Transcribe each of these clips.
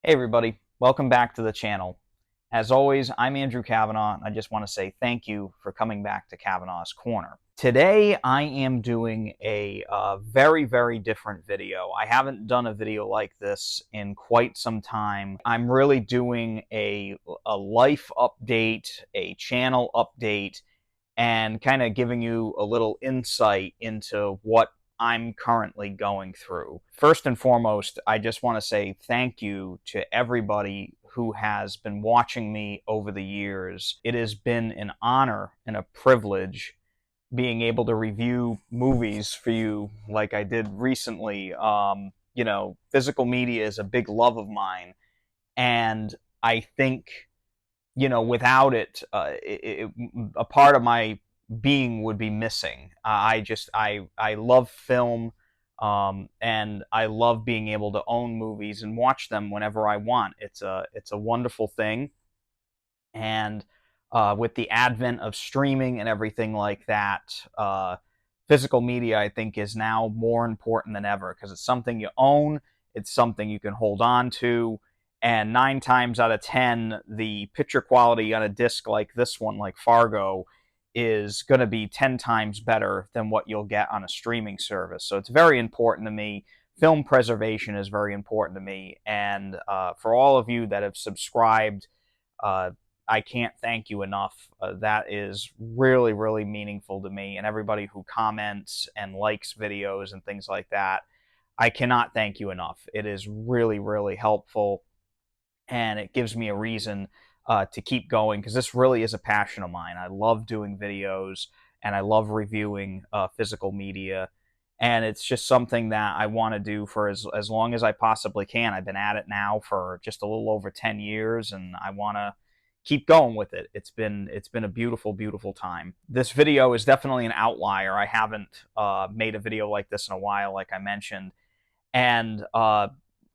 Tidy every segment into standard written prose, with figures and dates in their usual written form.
Hey everybody, welcome back to the channel. As always, I'm Andrew Kavanaugh, and I just want to say thank you for coming back to Kavanaugh's Corner. Today I am doing a very different video. I haven't done a video like this in quite some time. I'm really doing a life update, a channel update, and kind of giving you a little insight into what I'm currently going through. First and foremost, I just want to say thank you to everybody who has been watching me over the years. It has been an honor and a privilege being able to review movies for you like I did recently. Physical media is a big love of mine, and I think without it, a part of my being would be missing. I love film, and I love being able to own movies and watch them whenever I want. It's a wonderful thing, and with the advent of streaming and everything like that, physical media I think is now more important than ever because it's something you own, it's something you can hold on to, and 9 times out of 10, the picture quality on a disc like this one, like Fargo, is going to be 10 times better than what you'll get on a streaming service. So it's very important to me. Film preservation is very important to me. And for all of you that have subscribed, uh, I can't thank you enough. That is really meaningful to me. And everybody who comments and likes videos and things like that, I cannot thank you enough. It is really helpful, and it gives me a reason to keep going because this really is a passion of mine. I love doing videos and I love reviewing physical media, and it's just something that I want to do for as long as I possibly can. I've been at it now for just a little over 10 years, and I want to keep going with it. It's been a beautiful time. This video is definitely an outlier. I haven't made a video like this in a while, like I mentioned, and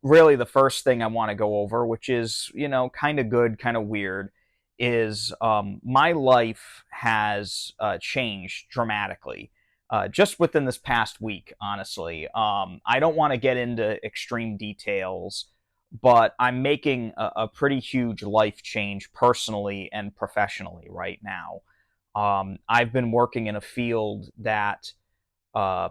really the first thing I want to go over, which is, kind of good, kind of weird, is my life has changed dramatically just within this past week, honestly. I don't want to get into extreme details, but I'm making a pretty huge life change personally and professionally right now. I've been working in a field that uh,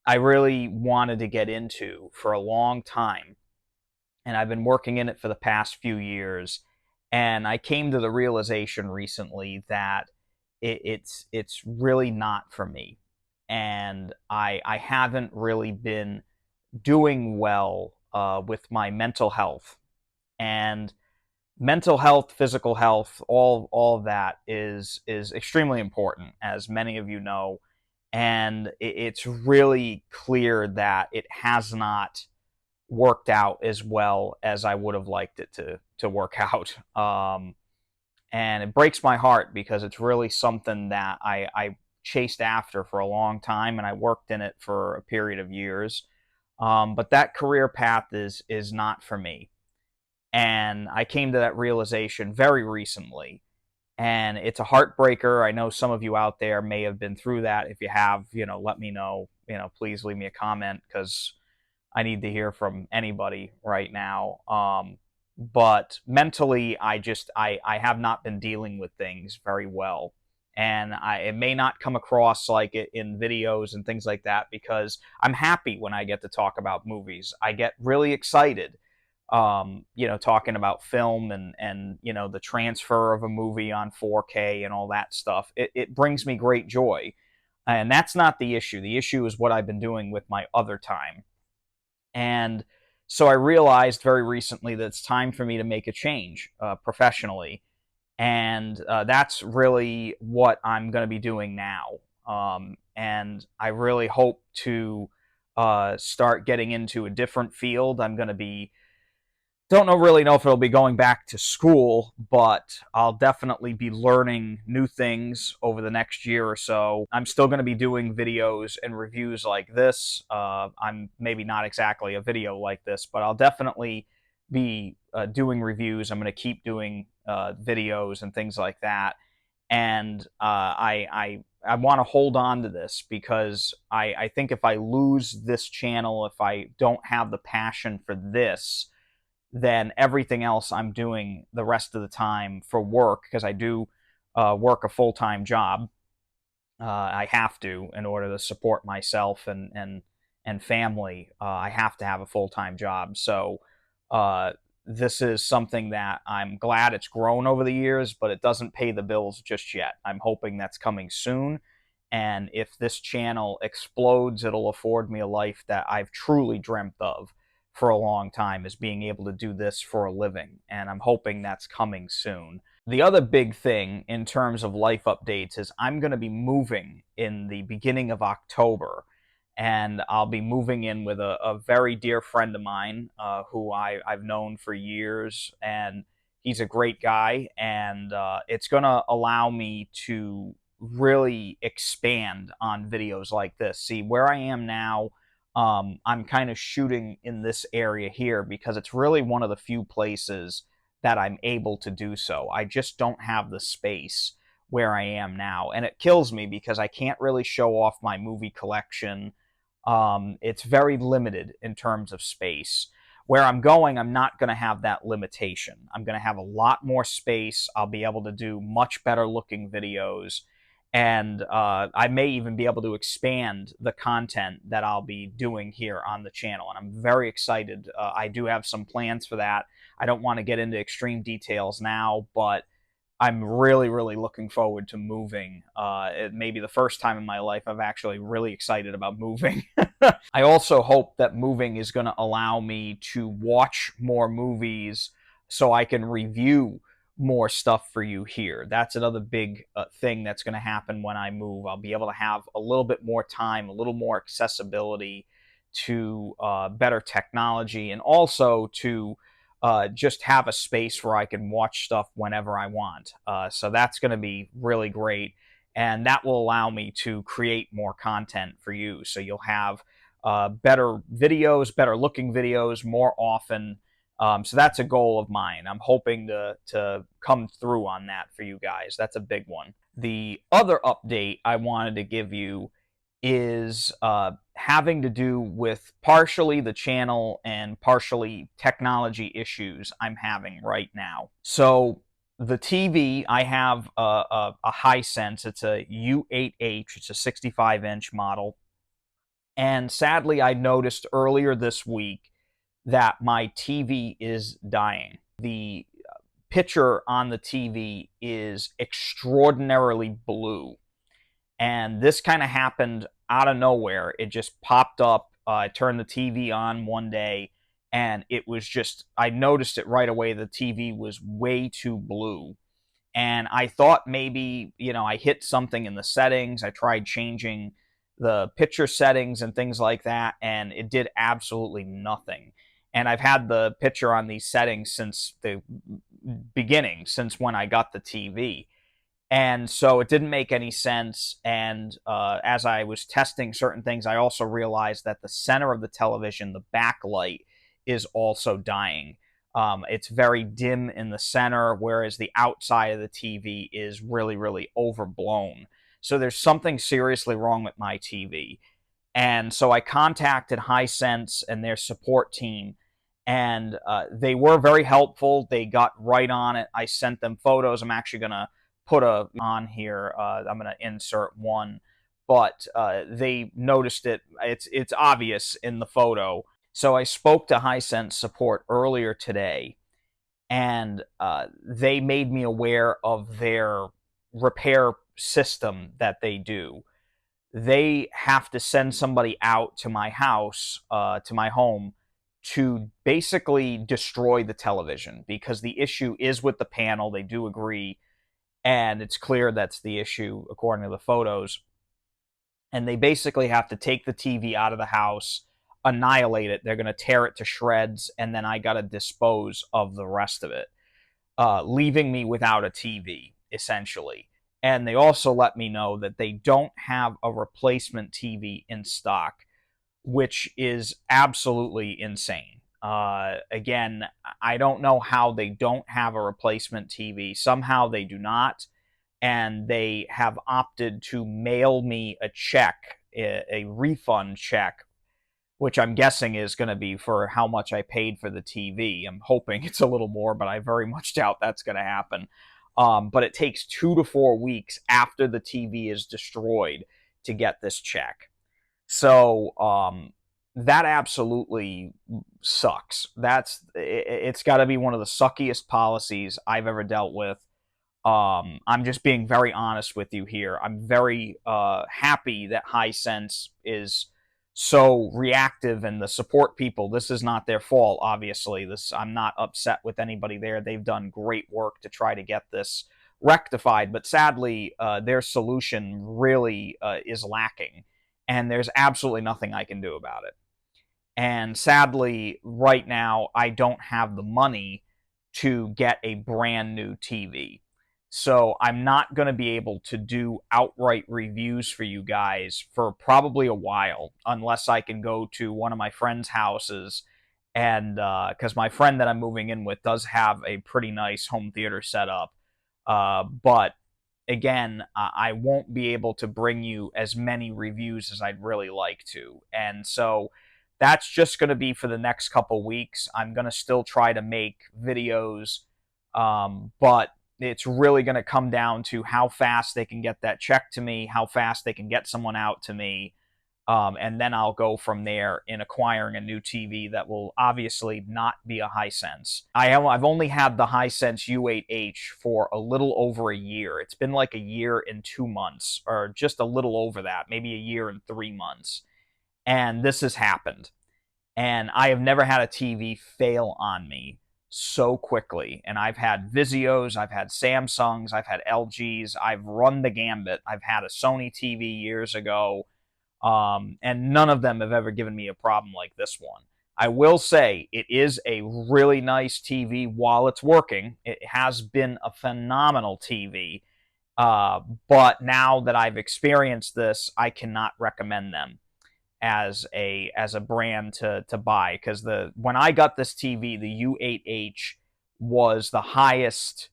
I really wanted to get into for a long time, and I've been working in it for the past few years. And I came to the realization recently that it's really not for me, and I haven't really been doing well with my mental health. And mental health, physical health, all of that is extremely important, as many of you know. And it's really clear that it has not worked out as well as I would have liked it to work out. And it breaks my heart because it's really something that I chased after for a long time, and I worked in it for a period of years. But that career path is not for me, and I came to that realization very recently. And it's a heartbreaker. I know some of you out there may have been through that. If you have, let me know. Please leave me a comment because I need to hear from anybody right now. But mentally, I have not been dealing with things very well. And it may not come across like it in videos and things like that because I'm happy when I get to talk about movies. I get really excited, talking about film and the transfer of a movie on 4K and all that stuff. It brings me great joy. And that's not the issue. The issue is what I've been doing with my other time. And so I realized very recently that it's time for me to make a change professionally. And that's really what I'm going to be doing now. And I really hope to start getting into a different field. I'm going to be don't really know if it'll be going back to school, but I'll definitely be learning new things over the next year or so. I'm still going to be doing videos and reviews like this. I'm maybe not exactly a video like this, but I'll definitely be doing reviews. I'm going to keep doing videos and things like that. And I want to hold on to this because I think if I lose this channel, if I don't have the passion for this, than everything else I'm doing the rest of the time for work, because I do work a full-time job. I have to, in order to support myself and family. I have to have a full-time job. So uh, this is something that I'm glad it's grown over the years, but it doesn't pay the bills just yet. I'm hoping that's coming soon. And if this channel explodes, it'll afford me a life that I've truly dreamt of for a long time, is being able to do this for a living. And I'm hoping that's coming soon. The other big thing in terms of life updates is I'm going to be moving in the beginning of October. And I'll be moving in with a very dear friend of mine who I've known for years. And he's a great guy. And it's going to allow me to really expand on videos like this. See, where I am now, I'm kind of shooting in this area here because it's really one of the few places that I'm able to do so. I just don't have the space where I am now. And it kills me because I can't really show off my movie collection. It's very limited in terms of space. Where I'm going, I'm not going to have that limitation. I'm going to have a lot more space. I'll be able to do much better looking videos. And I may even be able to expand the content that I'll be doing here on the channel. And I'm very excited. I do have some plans for that. I don't want to get into extreme details now, but I'm really, really looking forward to moving. It may be the first time in my life I've actually really excited about moving. I also hope that moving is going to allow me to watch more movies so I can review more stuff for you here. That's another big thing that's going to happen when I move. I'll be able to have a little bit more time, a little more accessibility to better technology, and also to just have a space where I can watch stuff whenever I want. So that's going to be really great. And that will allow me to create more content for you. So you'll have better videos, better looking videos more often. So that's a goal of mine. I'm hoping to come through on that for you guys. That's a big one. The other update I wanted to give you is having to do with partially the channel and partially technology issues I'm having right now. So the TV, I have a Hisense. It's a U8H. It's a 65-inch model. And sadly, I noticed earlier this week that my TV is dying. The picture on the TV is extraordinarily blue. And this kind of happened out of nowhere. It just popped up. I turned the TV on one day, and it was just, I noticed it right away. The TV was way too blue. And I thought maybe, I hit something in the settings. I tried changing the picture settings and things like that, and it did absolutely nothing. And I've had the picture on these settings since the beginning, since when I got the TV. And so it didn't make any sense. And as I was testing certain things, I also realized that the center of the television, the backlight, is also dying. It's very dim in the center, whereas the outside of the TV is really, really overblown. So there's something seriously wrong with my TV. And so I contacted Hisense and their support team, and they were very helpful. They got right on it. I sent them photos. I'm actually going to put on here. I'm going to insert one, but they noticed it. It's obvious in the photo. So I spoke to Hisense support earlier today, and they made me aware of their repair system that they do. They have to send somebody out to my house, to my home, to basically destroy the television, because the issue is with the panel. They do agree, and it's clear that's the issue according to the photos. And they basically have to take the TV out of the house, annihilate it. They're going to tear it to shreds, and then I got to dispose of the rest of it, leaving me without a TV, essentially. And they also let me know that they don't have a replacement TV in stock, which is absolutely insane. Again, I don't know how they don't have a replacement TV. Somehow they do not, and they have opted to mail me a check, a refund check, which I'm guessing is going to be for how much I paid for the TV. I'm hoping it's a little more, but I very much doubt that's going to happen. But it takes 2 to 4 weeks after the TV is destroyed to get this check. So that absolutely sucks. It's got to be one of the suckiest policies I've ever dealt with. I'm just being very honest with you here. I'm very happy that Hisense is so reactive and the support people. This is not their fault, obviously. I'm not upset with anybody there. They've done great work to try to get this rectified, but sadly, their solution really is lacking, and there's absolutely nothing I can do about it. And sadly, right now, I don't have the money to get a brand new TV. So I'm not going to be able to do outright reviews for you guys for probably a while, unless I can go to one of my friends' houses. And because my friend that I'm moving in with does have a pretty nice home theater setup. But again, I won't be able to bring you as many reviews as I'd really like to. And so that's just going to be for the next couple weeks. I'm going to still try to make videos, but it's really going to come down to how fast they can get that check to me, how fast they can get someone out to me, and then I'll go from there in acquiring a new TV that will obviously not be a Hisense. I've only had the Hisense U8H for a little over a year. It's been like a year and 2 months, or just a little over that, maybe a year and 3 months. And this has happened. And I have never had a TV fail on me so quickly. And I've had Vizios, I've had Samsungs, I've had LGs, I've run the gambit. I've had a Sony TV years ago, and none of them have ever given me a problem like this one. I will say it is a really nice TV while it's working. It has been a phenomenal TV, but now that I've experienced this, I cannot recommend them as a brand to buy, because when I got this TV, the U8H was the highest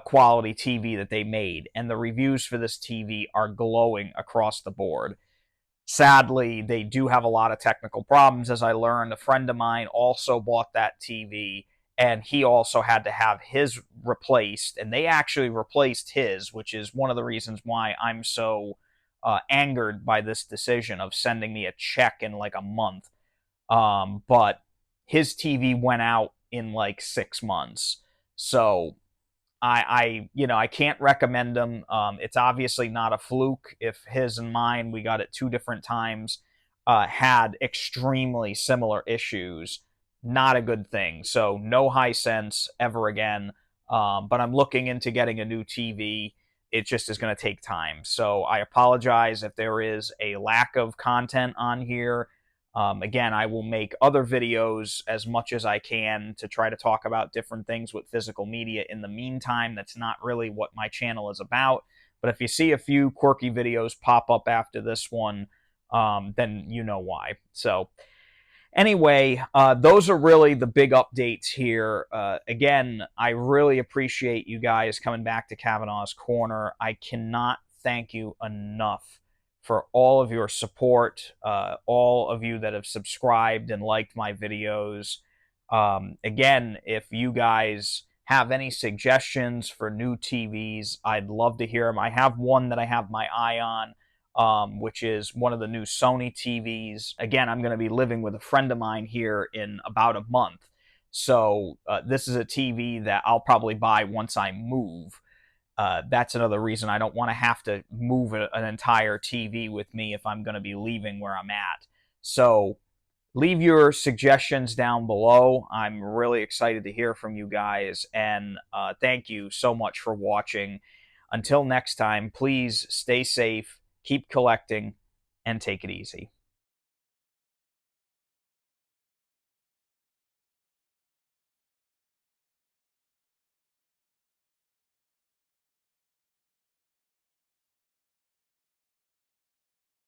quality TV that they made, and the reviews for this TV are glowing across the board. Sadly, they do have a lot of technical problems, as I learned. A friend of mine also bought that TV, and he also had to have his replaced, and they actually replaced his, which is one of the reasons why I'm so angered by this decision of sending me a check in like a month. But his TV went out in like 6 months. So I can't recommend them. It's obviously not a fluke if his and mine, we got it 2 different times, had extremely similar issues. Not a good thing. So no Hisense ever again. But I'm looking into getting a new TV. It just is going to take time. So I apologize if there is a lack of content on here. Again, I will make other videos as much as I can to try to talk about different things with physical media. In the meantime, that's not really what my channel is about. But if you see a few quirky videos pop up after this one, then you know why. So anyway, those are really the big updates here. Again, I really appreciate you guys coming back to Kavanaugh's Corner. I cannot thank you enough for all of your support, all of you that have subscribed and liked my videos. Again, if you guys have any suggestions for new TVs, I'd love to hear them. I have one that I have my eye on, which is one of the new Sony TVs. Again, I'm going to be living with a friend of mine here in about a month. So this is a TV that I'll probably buy once I move. That's another reason I don't want to have to move an entire TV with me if I'm going to be leaving where I'm at. So leave your suggestions down below. I'm really excited to hear from you guys, and thank you so much for watching. Until next time, please stay safe, keep collecting, and take it easy.